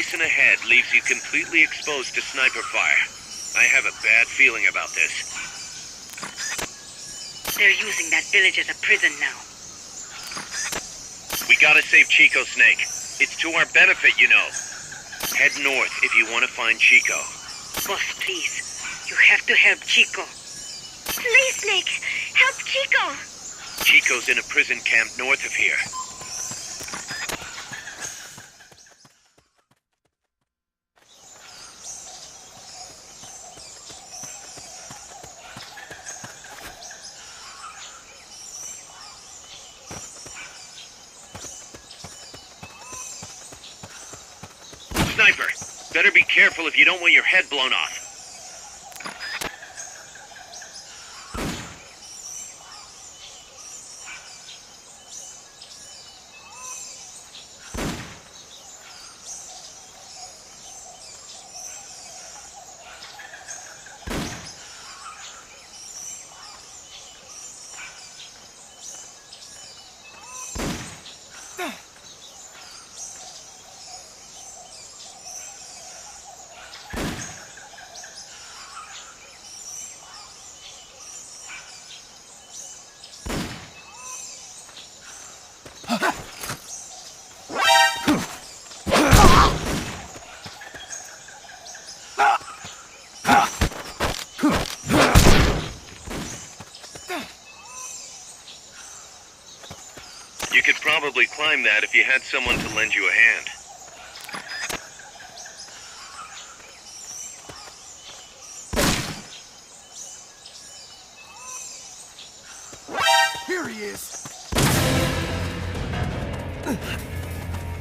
Racing ahead leaves you completely exposed to sniper fire. I have a bad feeling about this. They're using that village as a prison now. We gotta save Chico, Snake. It's to our benefit, you know. Head north if you want to find Chico. Boss, please. You have to help Chico. Please, Snake! Help Chico! Chico's in a prison camp north of here. Sniper, better be careful if you don't want your head blown off. You could probably climb that if you had someone to lend you a hand. Here he is!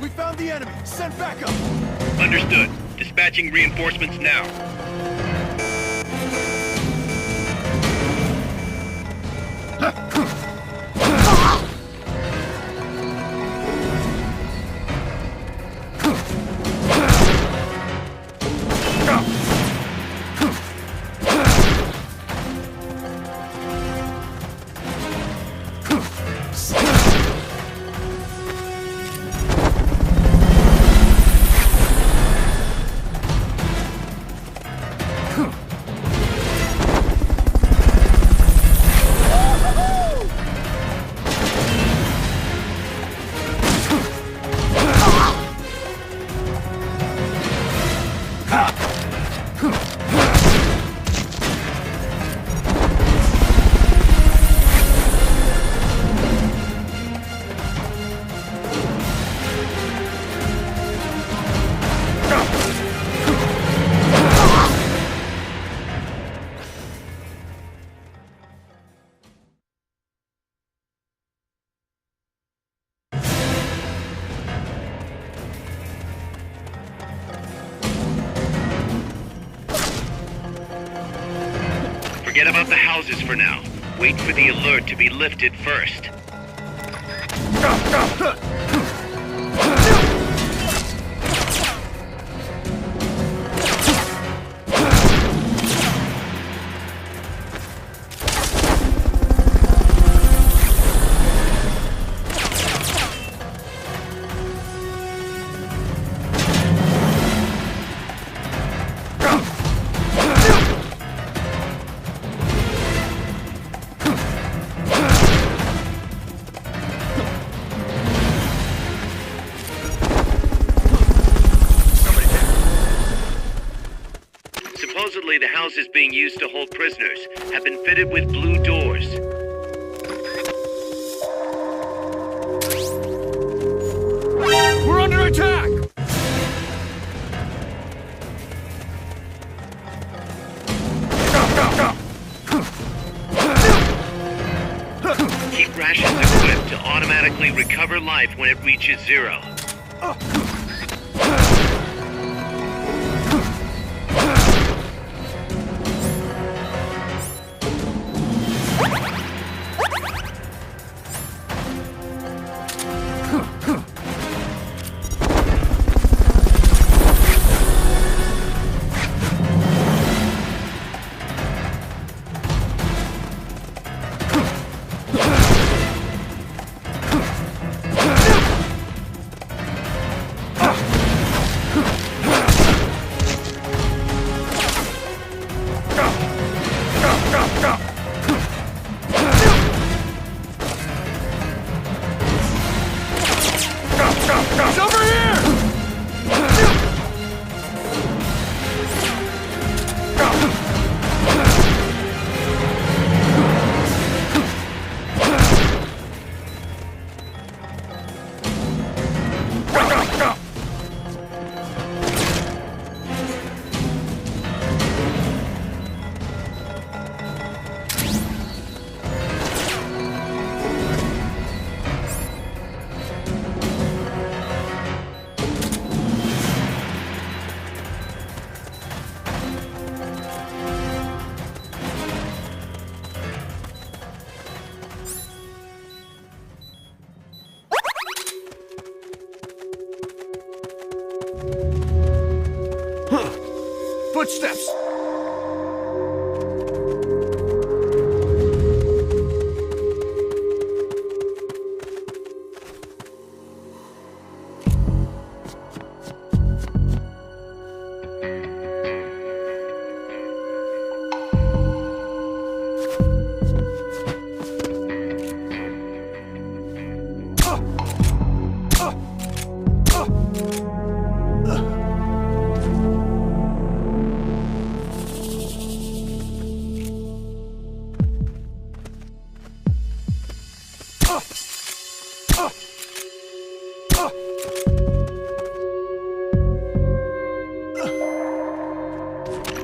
We found the enemy! Send backup! Understood. Dispatching reinforcements now. Forget about the houses for now. Wait for the alert to be lifted first. Supposedly, the houses being used to hold prisoners have been fitted with blue doors. We're under attack! Keep rations equipped to automatically recover life when it reaches zero. Footsteps!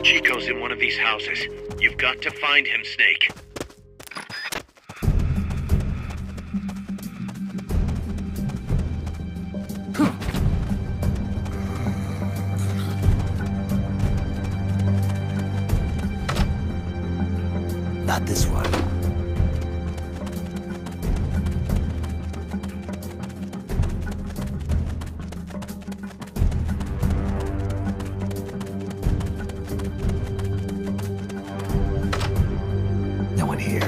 Chico's in one of these houses. You've got to find him, Snake. Not this one. No one here.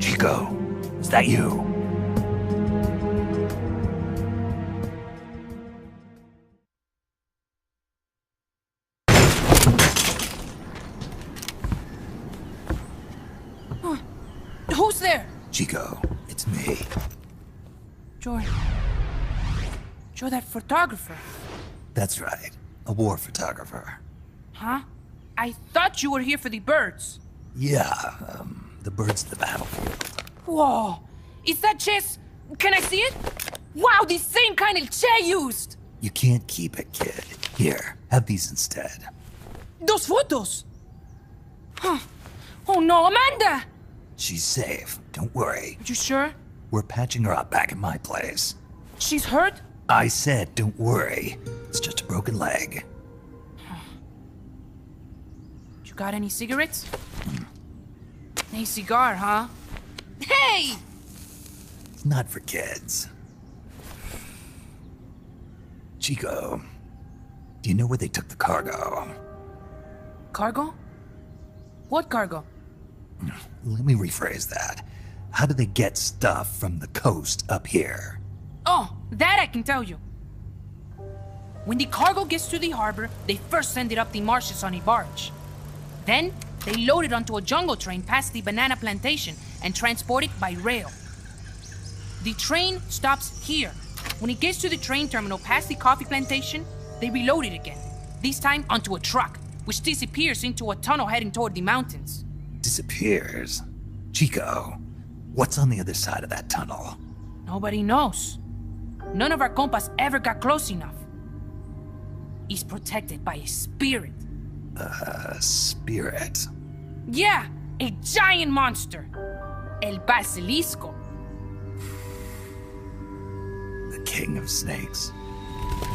Chico, is that you? Who's there? Chico, it's me. You're that photographer, That's right, a war photographer. huh? I thought you were here for the birds. Yeah, the birds of the battlefield. Whoa, is that chess? Can I see it? Wow, the same kind of chair used. You can't keep it, kid. Here, have these instead. Those photos. Huh. Oh no, Amanda! She's safe, don't worry. You sure? We're patching her up back at my place. She's hurt? I said, don't worry. It's just a broken leg. You got any cigarettes? A cigar, huh? Hey! It's not for kids. Chico, do you know where they took the cargo? Cargo? What cargo? Let me rephrase that. How do they get stuff from the coast up here? Oh, that I can tell you. When the cargo gets to the harbor, they first send it up the marshes on a barge. Then, they load it onto a jungle train past the banana plantation and transport it by rail. The train stops here. When it gets to the train terminal past the coffee plantation, they reload it again, this time onto a truck, which disappears into a tunnel heading toward the mountains. Disappears. Chico, what's on the other side of that tunnel? Nobody knows. None of our compas ever got close enough. He's protected by a spirit. A spirit. Yeah, a giant monster. El Basilisco. The king of snakes.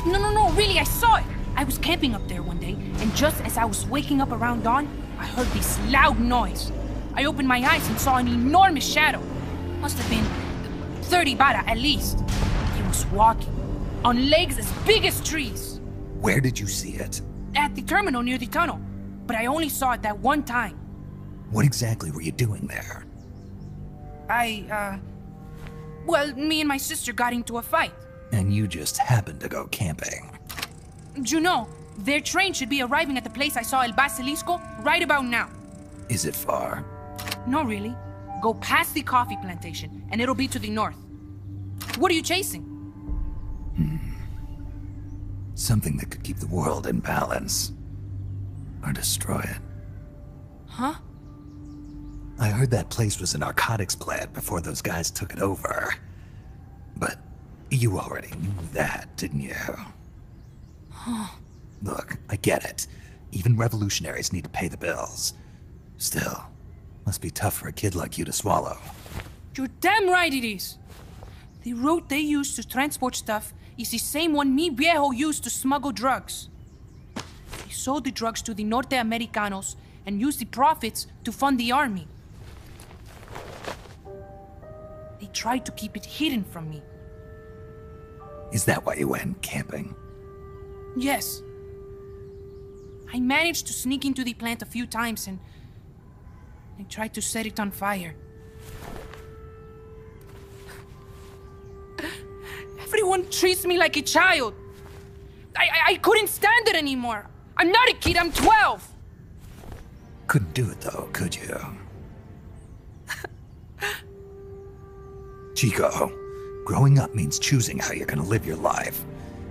No, really, I saw it. I was camping up there one day, and just as I was waking up around dawn, I heard this loud noise. I opened my eyes and saw an enormous shadow. Must have been 30 bara at least. He was walking, on legs as big as trees. Where did you see it? At the terminal near the tunnel, but I only saw it that one time. What exactly were you doing there? Well, me and my sister got into a fight. And you just happened to go camping. You know, their train should be arriving at the place I saw El Basilisco right about now. Is it far? No, really. Go past the coffee plantation, and it'll be to the north. What are you chasing? Something that could keep the world in balance. Or destroy it. Huh? I heard that place was a narcotics plant before those guys took it over. But you already knew that, didn't you? Look, I get it. Even revolutionaries need to pay the bills. Still, must be tough for a kid like you to swallow. You're damn right it is. The route they use to transport stuff is the same one mi viejo used to smuggle drugs. sold the drugs to the Norte Americanos and used the profits to fund the army. They tried to keep it hidden from me. Is that why you went camping? Yes. I managed to sneak into the plant a few times and I tried to set it on fire. Everyone treats me like a child. I couldn't stand it anymore. I'm not a kid, I'm 12. Couldn't do it though, could you? Chico, growing up means choosing how you're gonna live your life.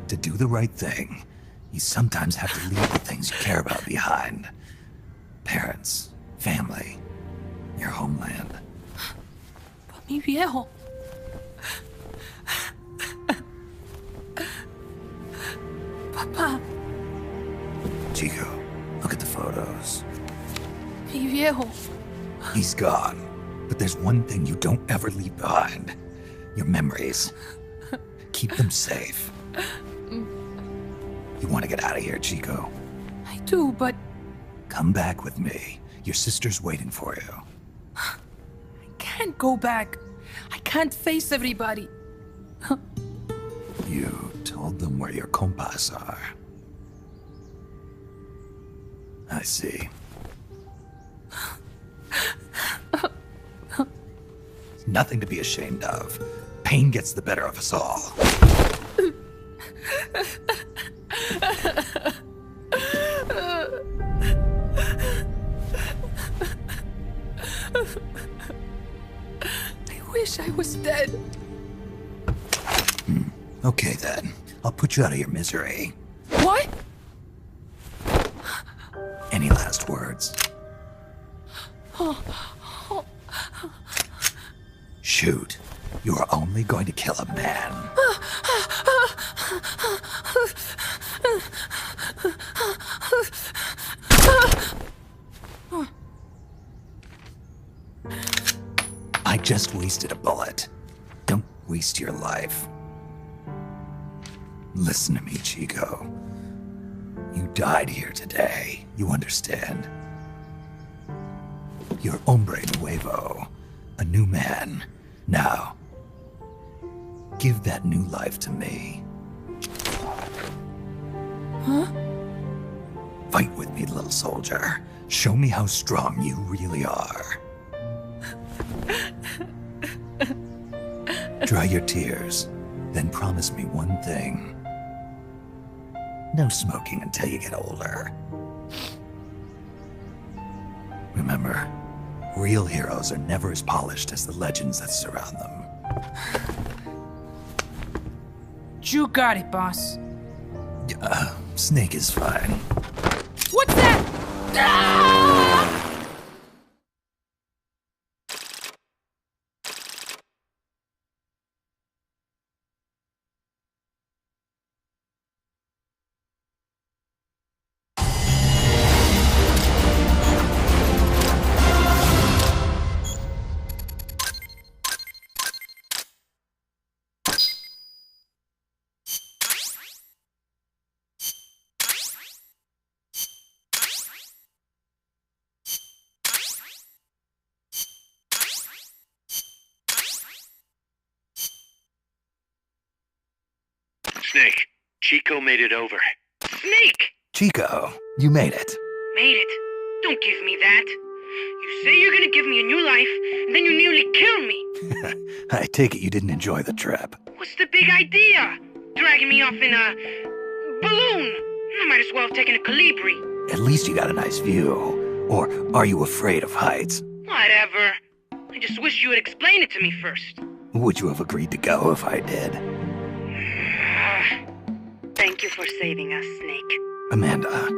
To do the right thing, you sometimes have to leave the things you care about behind. Parents, family, your homeland. But mi viejo. Papa. Chico, look at the photos. Mi viejo. He's gone, but there's one thing you don't ever leave behind. Your memories. Keep them safe. You want to get out of here, Chico? I do, but Come back with me. Your sister's waiting for you. I can't go back. I can't face everybody. You told them where your compas are. I see. Nothing to be ashamed of. Pain gets the better of us all. I wish I was dead. Okay then. I'll put you out of your misery. What? Any last words? Shoot. You are only going to kill a man. I just wasted a bullet. Don't waste your life. Listen to me, Chico. You died here today. You understand? You're hombre nuevo. A new man. Now, give that new life to me. Huh? Fight with me, little soldier. Show me how strong you really are. Dry your tears, then promise me one thing. No smoking until you get older. Remember, real heroes are never as polished as the legends that surround them. You got it, boss. Snake is fine. What's that? Ah! Snake, Chico made it over. Snake! Chico, you made it. Made it. Don't give me that. You say you're gonna give me a new life, and then you nearly kill me. I take it you didn't enjoy the trip. What's the big idea? Dragging me off in a balloon. I might as well have taken a Calibri. At least you got a nice view. Or are you afraid of heights? Whatever. I just wish you would explain it to me first. Would you have agreed to go if I did? Thank you for saving us, Snake. Amanda,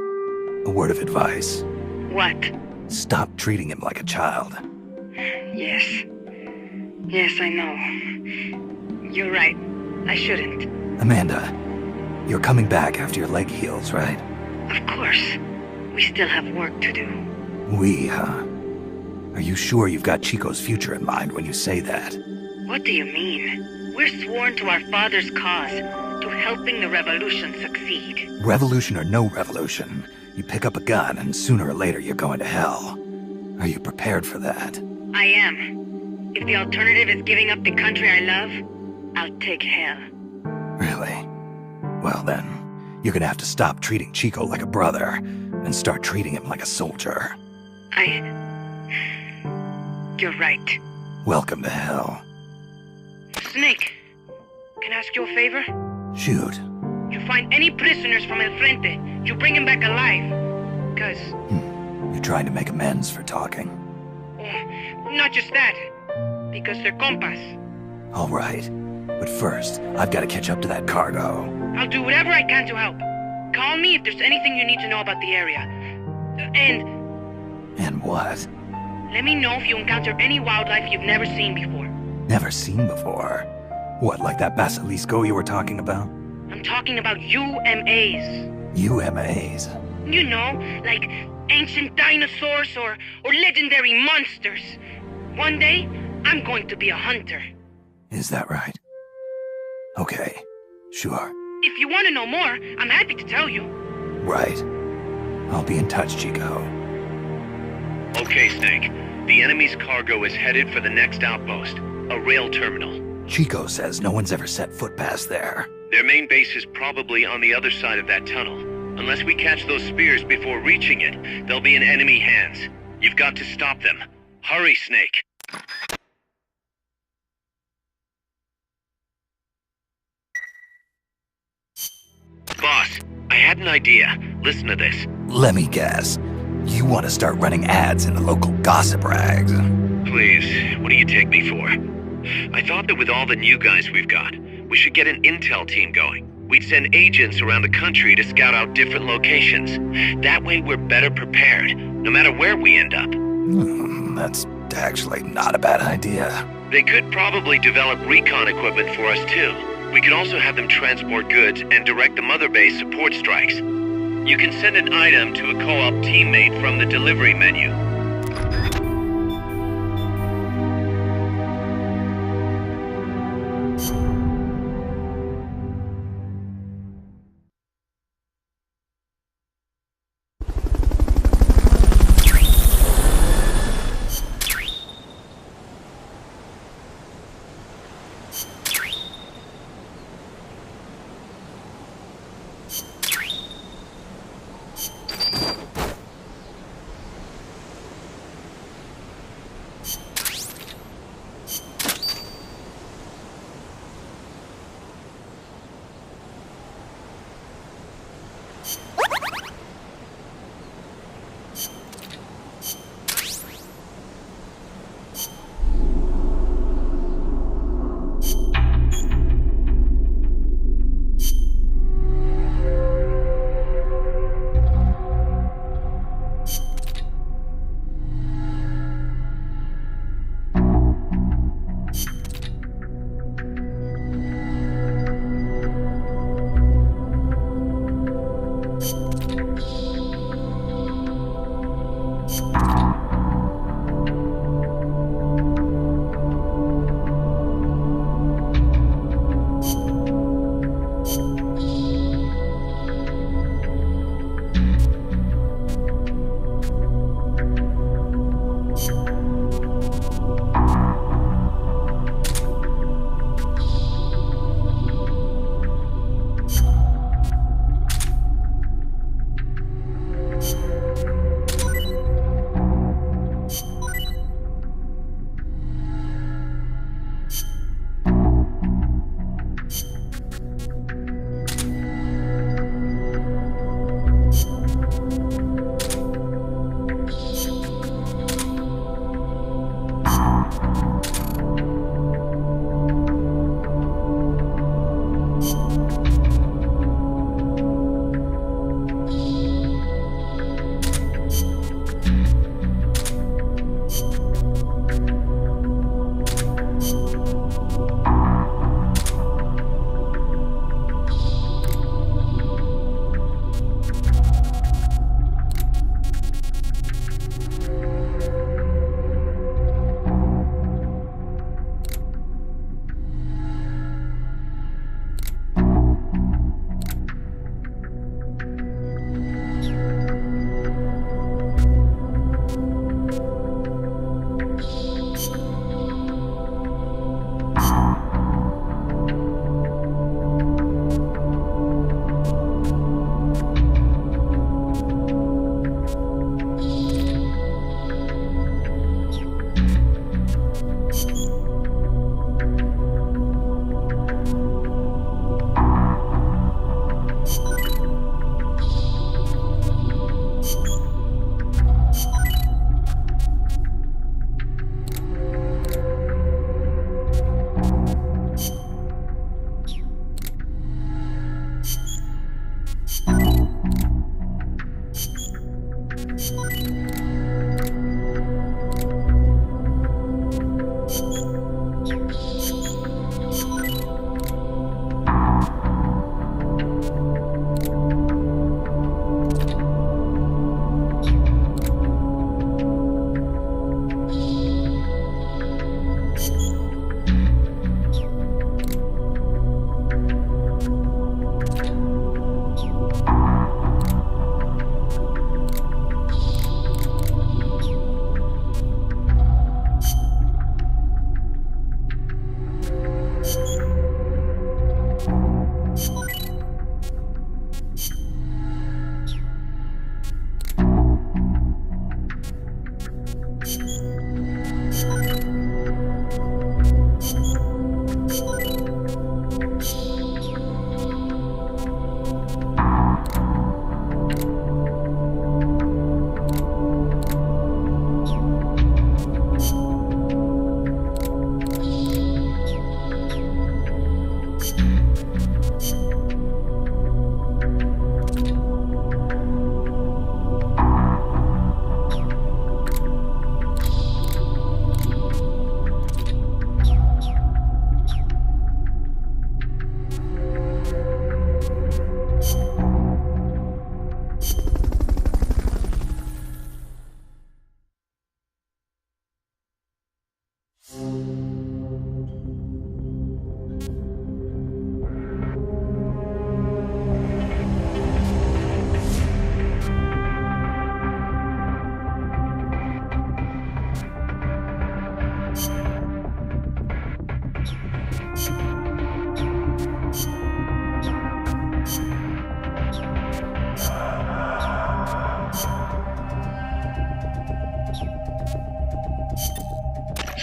a word of advice. What? Stop treating him like a child. Yes. Yes, I know. You're right. I shouldn't. Amanda, you're coming back after your leg heals, right? Of course. We still have work to do. We, huh? Are you sure you've got Chico's future in mind when you say that? What do you mean? We're sworn to our father's cause, to helping the revolution succeed. Revolution or no revolution, You pick up a gun, and sooner or later you're going to hell. Are you prepared for that? I am. If the alternative is giving up the country I love, I'll take hell. Really? Well then, you're gonna have to stop treating Chico like a brother, and start treating him like a soldier. You're right. Welcome to hell. Snake, can I ask you a favor? Shoot. You find any prisoners from El Frente, you bring them back alive. Cause... You're trying to make amends for talking. Not just that. Because they're compas. All right. But first, I've got to catch up to that cargo. I'll do whatever I can to help. Call me if there's anything you need to know about the area. And what? Let me know if you encounter any wildlife you've never seen before. Never seen before? What, like that basilisco you were talking about? I'm talking about UMAs. UMAs? You know, like ancient dinosaurs or legendary monsters. One day, I'm going to be a hunter. Is that right? Okay, sure. If you want to know more, I'm happy to tell you. Right. I'll be in touch, Chico. Okay, Snake. The enemy's cargo is headed for the next outpost, a rail terminal. Chico says no one's ever set foot past there. Their main base is probably on the other side of that tunnel. Unless we catch those spears before reaching it, they'll be in enemy hands. You've got to stop them. Hurry, Snake. Boss, I had an idea. Listen to this. Let me guess. You want to start running ads in the local gossip rags. Please, what do you take me for? I thought that with all the new guys we've got, we should get an intel team going. We'd send agents around the country to scout out different locations. That way we're better prepared, no matter where we end up. That's actually not a bad idea. They could probably develop recon equipment for us too. We could also have them transport goods and direct the mother base support strikes. You can send an item to a co-op teammate from the delivery menu.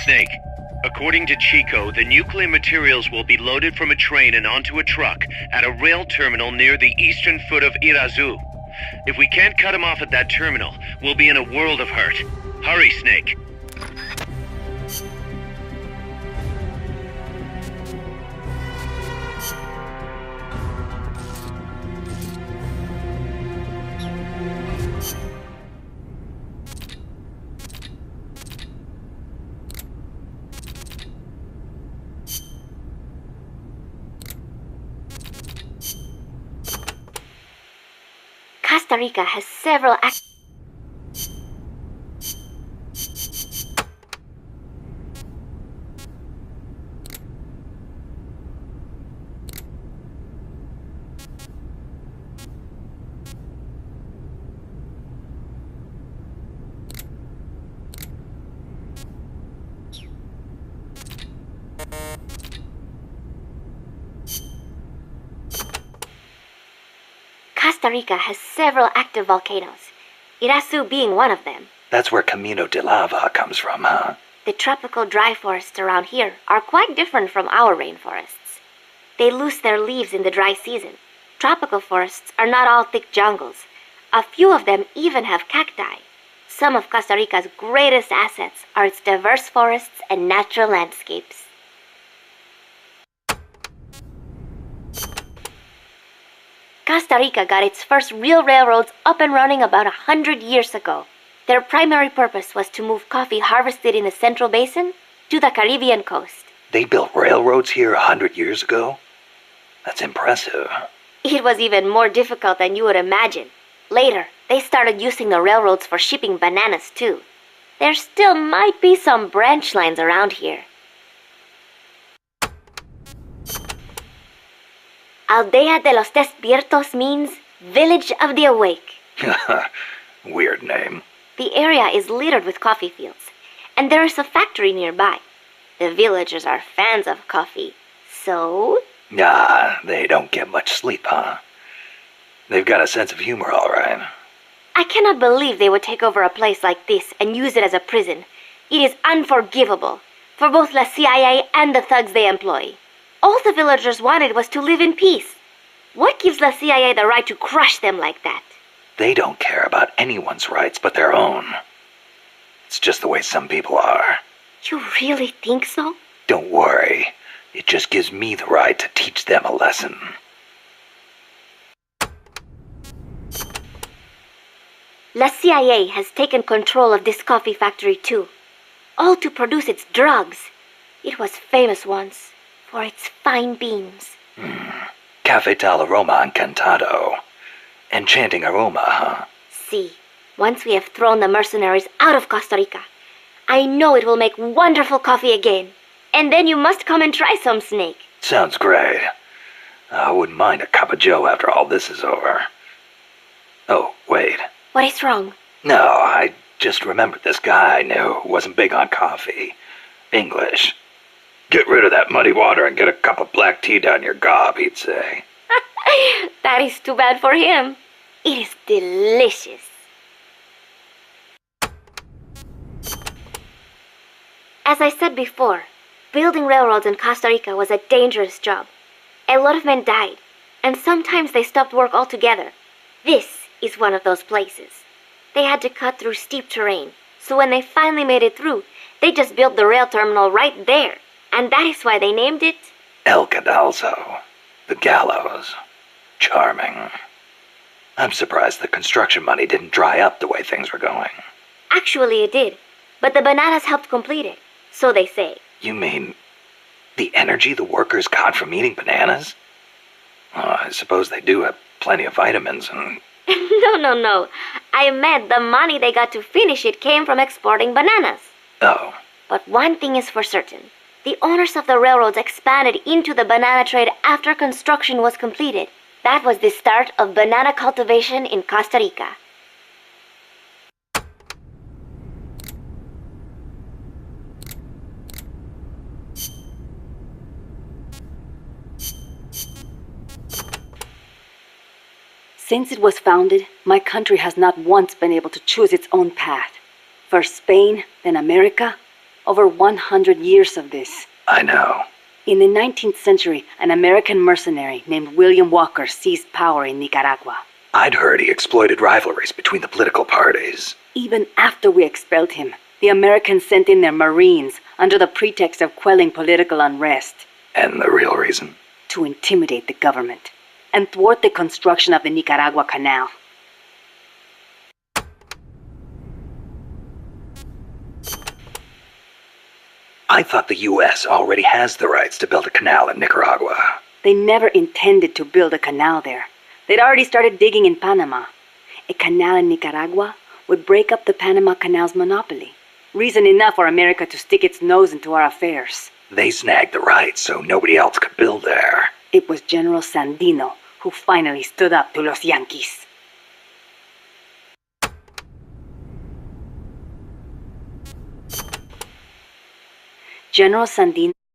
Snake. According to Chico, the nuclear materials will be loaded from a train and onto a truck at a rail terminal near the eastern foot of Irazu. If we can't cut him off at that terminal, we'll be in a world of hurt. Hurry, Snake. Costa Rica has several Costa Rica has several active volcanoes, Irazu being one of them. That's where Camino de Lava comes from, huh? The tropical dry forests around here are quite different from our rainforests. They lose their leaves in the dry season. Tropical forests are not all thick jungles. A few of them even have cacti. Some of Costa Rica's greatest assets are its diverse forests and natural landscapes. Costa Rica got its first real railroads up and running about 100 years ago. Their primary purpose was to move coffee harvested in the Central Basin to the Caribbean coast. They built railroads here 100 years ago? That's impressive. It was even more difficult than you would imagine. Later, they started using the railroads for shipping bananas too. There still might be some branch lines around here. Aldea de los Despiertos means Village of the Awake. Weird name. The area is littered with coffee fields, and there is a factory nearby. The villagers are fans of coffee, so... Nah, they don't get much sleep, huh? They've got a sense of humor, all right. I cannot believe they would take over a place like this and use it as a prison. It is unforgivable for both the CIA and the thugs they employ. All the villagers wanted was to live in peace. What gives the CIA the right to crush them like that? They don't care about anyone's rights but their own. It's just the way some people are. You really think so? Don't worry. It just gives me the right to teach them a lesson. La CIA has taken control of this coffee factory too, all to produce its drugs. It was famous once for its fine beans. Café tal aroma encantado. Enchanting aroma, huh? See, once we have thrown the mercenaries out of Costa Rica, I know it will make wonderful coffee again. And then you must come and try some, Snake. Sounds great. I wouldn't mind a cup of joe after all this is over. Oh, wait. What is wrong? No, I just remembered this guy I knew who wasn't big on coffee. English. Get rid of that muddy water and get a cup of black tea down your gob, he'd say. That is too bad for him. It is delicious. As I said before, building railroads in Costa Rica was a dangerous job. A lot of men died, and sometimes they stopped work altogether. This is one of those places. They had to cut through steep terrain, so when they finally made it through, they just built the rail terminal right there. And that is why they named it... El Cadalso. The gallows. Charming. I'm surprised the construction money didn't dry up the way things were going. Actually, it did. But the bananas helped complete it. So they say. You mean the energy the workers got from eating bananas? I suppose they do have plenty of vitamins and... No. I meant the money they got to finish it came from exporting bananas. Oh. But one thing is for certain. The owners of the railroads expanded into the banana trade after construction was completed. That was the start of banana cultivation in Costa Rica. Since it was founded, my country has not once been able to choose its own path. First Spain, then America, Over 100 years of this. I know. In the 19th century, an American mercenary named William Walker seized power in Nicaragua. I'd heard he exploited rivalries between the political parties. Even after we expelled him, the Americans sent in their Marines under the pretext of quelling political unrest. And the real reason? To intimidate the government and thwart the construction of the Nicaragua Canal. I thought the U.S. already has the rights to build a canal in Nicaragua. They never intended to build a canal there. They'd already started digging in Panama. A canal in Nicaragua would break up the Panama Canal's monopoly. Reason enough for America to stick its nose into our affairs. They snagged the rights so nobody else could build there. It was General Sandino who finally stood up to los Yankees. General Sandino